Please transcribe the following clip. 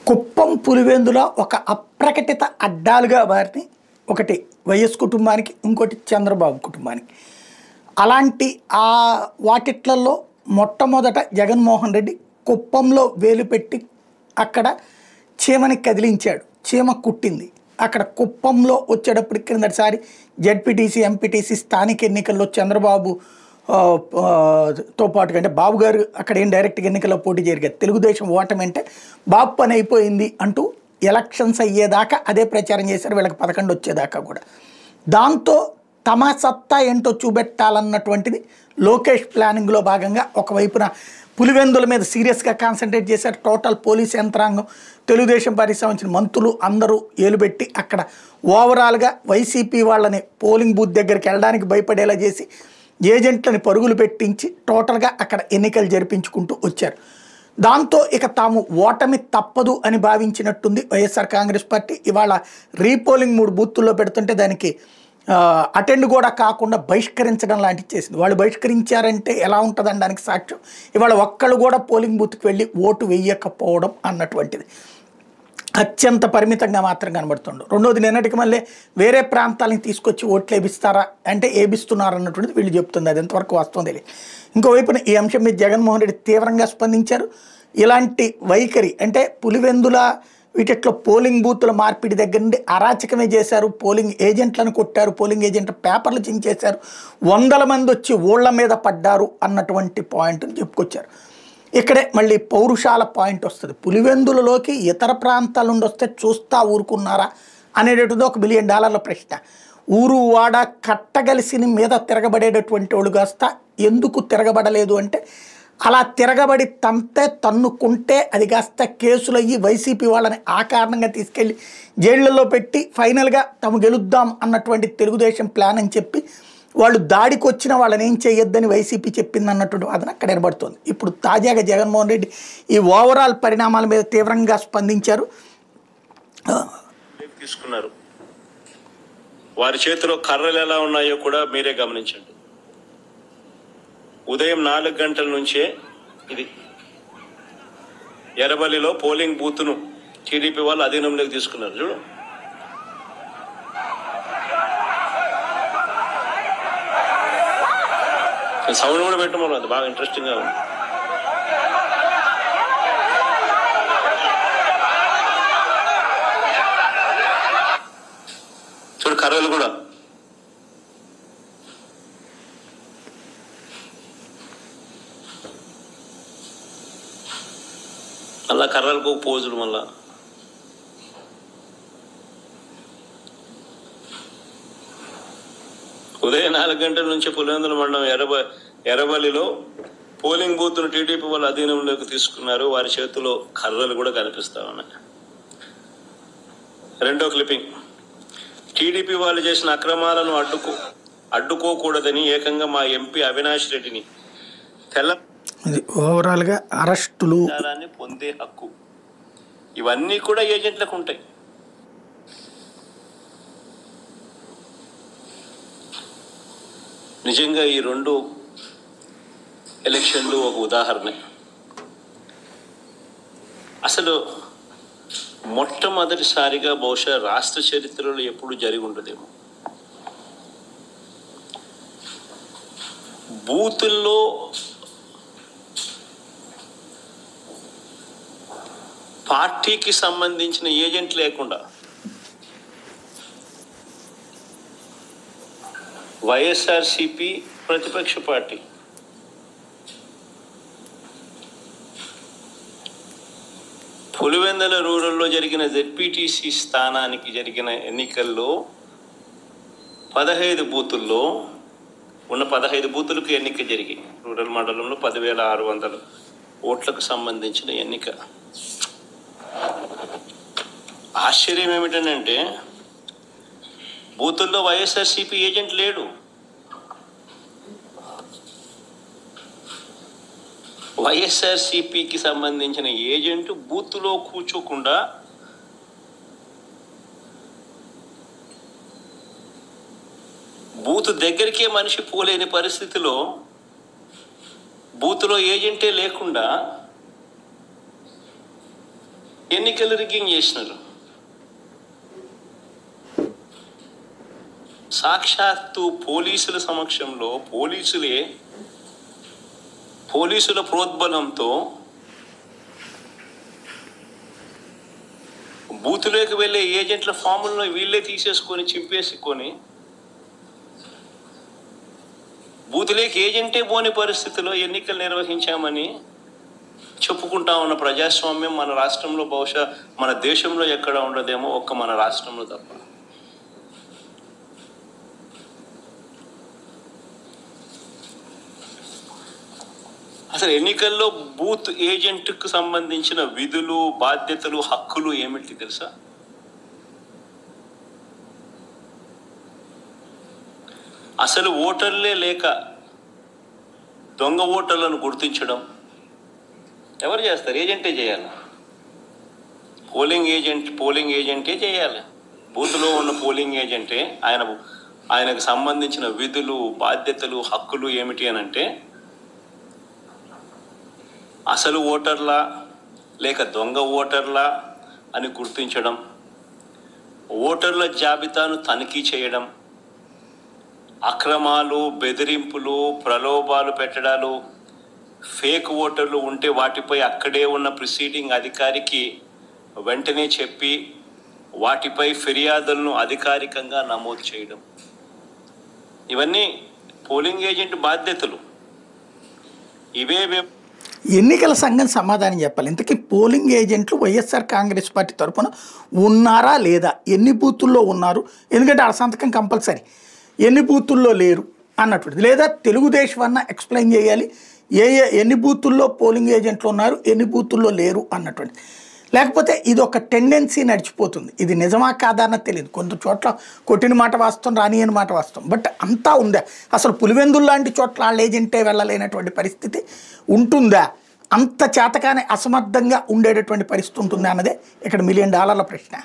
కుప్పం పులివెందుల ఒక అప్రకటిత అడ్డాలుగా మారిని ఒకటి వైఎస్ కుటుంబానికి, ఇంకోటి చంద్రబాబు కుటుంబానికి. అలాంటి వాటిట్లలో మొట్టమొదట జగన్మోహన్ రెడ్డి కుప్పంలో వేలు పెట్టి అక్కడ చీమని కదిలించాడు. చీమ కుట్టింది. అక్కడ కుప్పంలో వచ్చేటప్పటికి క్రిందటిసారి జెడ్పీటీసీ, ఎంపీటీసీ స్థానిక ఎన్నికల్లో చంద్రబాబు తో పాటుగా అంటే బాబు గారు అక్కడ ఏం డైరెక్ట్గా ఎన్నికల్లో పోటీ జరిగారు. తెలుగుదేశం ఓటమి అంటే బాబు పని అయిపోయింది అంటూ ఎలక్షన్స్ అయ్యేదాకా అదే ప్రచారం చేశారు, వీళ్ళకి 11 వచ్చేదాకా కూడా. దాంతో తమ సత్తా ఏంటో చూపెట్టాలన్నటువంటిది లోకేష్ ప్లానింగ్లో భాగంగా ఒకవైపున పులివెందుల మీద సీరియస్గా కాన్సన్ట్రేట్ చేశారు. టోటల్ పోలీస్ యంత్రాంగం, తెలుగుదేశం పార్టీకి సంబంధించిన మంత్రులు అందరూ ఏలుబెట్టి అక్కడ ఓవరాల్గా వైసీపీ వాళ్ళని పోలింగ్ బూత్ దగ్గరికి వెళ్ళడానికి భయపడేలా చేసి ఏజెంట్లని పరుగులు పెట్టించి టోటల్గా అక్కడ ఎన్నికలు జరిపించుకుంటూ వచ్చారు. దాంతో ఇక తాము ఓటమి తప్పదు అని భావించినట్టుంది వైఎస్ఆర్ కాంగ్రెస్ పార్టీ. ఇవాళ రీపోలింగ్ 3 బూతుల్లో పెడుతుంటే దానికి అటెండ్ కూడా కాకుండా బహిష్కరించడం లాంటివి చేసింది. వాళ్ళు బహిష్కరించారంటే ఎలా ఉంటుందని దానికి సాక్ష్యం ఇవాళ ఒక్కళ్ళు కూడా పోలింగ్ బూత్కి వెళ్ళి ఓటు వేయకపోవడం అన్నటువంటిది అత్యంత పరిమితంగా మాత్రం కనబడుతుండు. రెండోది, నిన్నటికి మళ్ళీ వేరే ప్రాంతాలను తీసుకొచ్చి ఓట్లు వేపిస్తారా అంటే వేపిస్తున్నారు అన్నటువంటిది వీళ్ళు చెప్తుంది. అది ఎంతవరకు వాస్తవం తెలియదు. ఇంకోవైపున ఈ అంశం మీద జగన్మోహన్ రెడ్డి తీవ్రంగా స్పందించారు. ఇలాంటి వైఖరి అంటే పులివెందుల వీటిలో పోలింగ్ బూతుల మార్పిడి దగ్గర నుండి అరాచకమే చేశారు. పోలింగ్ ఏజెంట్లను కొట్టారు, పోలింగ్ ఏజెంట్ల పేపర్లు చించేశారు, 100 మంది వచ్చి ఊళ్ళ మీద పడ్డారు అన్నటువంటి పాయింట్ని చెప్పుకొచ్చారు. ఇక్కడే మళ్ళీ పౌరుషాల పాయింట్ వస్తుంది. పులివెందులలోకి ఇతర ప్రాంతాల నుండి వస్తే చూస్తా ఊరుకున్నారా అనేటటువంటిది $1 బిలియన్ ప్రశ్న. ఊరు వాడ కట్టగలిసిన మీద తిరగబడేటటువంటి వాళ్ళు కాస్త ఎందుకు తిరగబడలేదు అంటే అలా తిరగబడి తన్నుకుంటే అది కాస్త కేసులు అయ్యి వైసీపీ వాళ్ళని ఆ కారణంగా తీసుకెళ్ళి జైళ్లలో పెట్టి ఫైనల్గా తాము గెలుద్దాం అన్నటువంటి తెలుగుదేశం ప్లాన్ అని చెప్పి వాళ్ళు దాడికి వచ్చిన వాళ్ళని ఏం చేయొద్దని వైసీపీ చెప్పింది అన్నటువంటి వాదన అక్కడ ఏర్పడుతుంది. ఇప్పుడు తాజాగా జగన్మోహన్ రెడ్డి ఈ ఓవరాల్ పరిణామాల మీద తీవ్రంగా స్పందించారు. తీసుకున్నారు. వారి చేతిలో కర్రలు ఎలా ఉన్నాయో కూడా మీరే గమనించండి. ఉదయం 4 గంటల నుంచే ఇది ఎర్రబల్లిలో పోలింగ్ బూత్ను టీడీపీ వాళ్ళు అధీనంలోకి తీసుకున్నారు. చూడు, సౌండ్ కూడా పెట్టడం అది బాగా ఇంట్రెస్టింగ్ గా ఉంది. చూడు, కర్రలు కూడా మళ్ళా కర్రలకు పోజులు. మళ్ళా ఉదయం 4 గంటల నుంచి పులివెందుల మండలం ఎర్రబల్లిలో పోలింగ్ బూత్ను టీడీపీ వాళ్ళ అధీనంలోకి తీసుకున్నారు. వారి చేతిలో కర్రలు కూడా కనిపిస్తా ఉన్నాయి. రెండో క్లిప్పింగ్, టీడీపీ వాళ్ళు చేసిన అక్రమాలను అడ్డుకోకూడదని ఏకంగా మా ఎంపీ అవినాష్ రెడ్డిని ఓవరాల్గా అరెస్టులు పొందే హక్కు ఇవన్నీ కూడా ఏజెంట్లకు ఉంటాయి. నిజంగా ఈ 2 ఎలక్షన్లు ఒక ఉదాహరణ. అసలు మొట్టమొదటిసారిగా బహుశా రాష్ట్ర చరిత్రలో ఎప్పుడు జరిగి ఉండదేమో బూతుల్లో పార్టీకి సంబంధించిన ఏజెంట్ లేకుండా వైఎస్ఆర్సీపీ ప్రతిపక్ష పార్టీ పులివెందుల రూరల్లో జరిగిన జెడ్పీటీసీ స్థానానికి జరిగిన ఎన్నికల్లో 15 బూతుల్లో ఉన్న 15 బూతులకు ఎన్నిక జరిగి రూరల్ మండలంలో 10,600 ఓట్లకు సంబంధించిన ఎన్నిక. ఆశ్చర్యం ఏమిటంటే బూతుల్లో వైఎస్ఆర్సీపీ ఏజెంట్ లేడు. వైఎస్ఆర్సీపీకి సంబంధించిన ఏజెంట్ బూత్లో కూర్చోకుండా బూత్ దగ్గరికే మనిషి పోలేని పరిస్థితిలో బూత్లో ఏజెంటే లేకుండా ఎన్నికలు రిగ్గింగ్ చేసినారు. సాక్షాత్తు పోలీసుల సమక్షంలో పోలీసుల ప్రోద్బలంతో బూతులోకి వెళ్ళే ఏజెంట్ల ఫాములను వీళ్ళే తీసేసుకొని చింపేసుకొని బూతులేకి ఏజెంటే పోని పరిస్థితిలో ఎన్నికలు నిర్వహించామని చెప్పుకుంటా ఉన్న ప్రజాస్వామ్యం మన రాష్ట్రంలో, బహుశా మన దేశంలో ఎక్కడ ఉండదేమో, ఒక్క మన రాష్ట్రంలో తప్ప. అసలు ఎన్నికల్లో బూత్ ఏజెంట్కు సంబంధించిన విధులు, బాధ్యతలు, హక్కులు ఏమిటి తెలుసా? అసలు ఓటర్లే లేక దొంగ ఓటర్లను గుర్తించడం ఎవరు చేస్తారు? ఏజెంటే చేయాలి. పోలింగ్ ఏజెంటే చేయాలి. బూత్లో ఉన్న పోలింగ్ ఏజెంటే ఆయనకు సంబంధించిన విధులు, బాధ్యతలు, హక్కులు ఏమిటి అని అంటే అసలు ఓటర్లా లేక దొంగ ఓటర్లా అని గుర్తించడం, ఓటర్ల జాబితాను తనిఖీ చేయడం, అక్రమాలు, బెదిరింపులు, ప్రలోభాలు పెట్టడాలు, ఫేక్ ఓటర్లు ఉంటే వాటిపై అక్కడే ఉన్న ప్రిసీడింగ్ అధికారికి వెంటనే చెప్పి వాటిపై ఫిర్యాదులను అధికారికంగా నమోదు చేయడం, ఇవన్నీ పోలింగ్ ఏజెంట్ బాధ్యతలు. ఇవే ఎన్నికల సంఘం సమాధానం చెప్పాలి. ఇంతకీ పోలింగ్ ఏజెంట్లు వైఎస్ఆర్ కాంగ్రెస్ పార్టీ తరఫున ఉన్నారా లేదా, ఎన్ని బూతుల్లో ఉన్నారు, ఎందుకంటే ఆ సంతకం కంపల్సరీ, ఎన్ని బూతుల్లో లేరు అన్నటువంటిది, లేదా తెలుగుదేశం అన్న ఎక్స్ప్లెయిన్ చేయాలి ఎన్ని బూతుల్లో పోలింగ్ ఏజెంట్లు ఉన్నారు, ఎన్ని బూతుల్లో లేరు అన్నటువంటిది. లేకపోతే ఇది ఒక టెండెన్సీ నడిచిపోతుంది. ఇది నిజమా కాదా అన్నది తెలియదు. కొంత చోట్ల కొట్టిన మాట వాస్తవం, రానియని మాట వాస్తవం, బట్ అంతా ఉందా? అసలు పులివెందులు లాంటి చోట్ల వాళ్ళ ఏజెంటే వెళ్ళలేనటువంటి పరిస్థితి ఉంటుందా? అంత చేతకానే అసమర్థంగా ఉండేటటువంటి పరిస్థితి ఉంటుందా అన్నదే ఇక్కడ $1 మిలియన్ ప్రశ్న.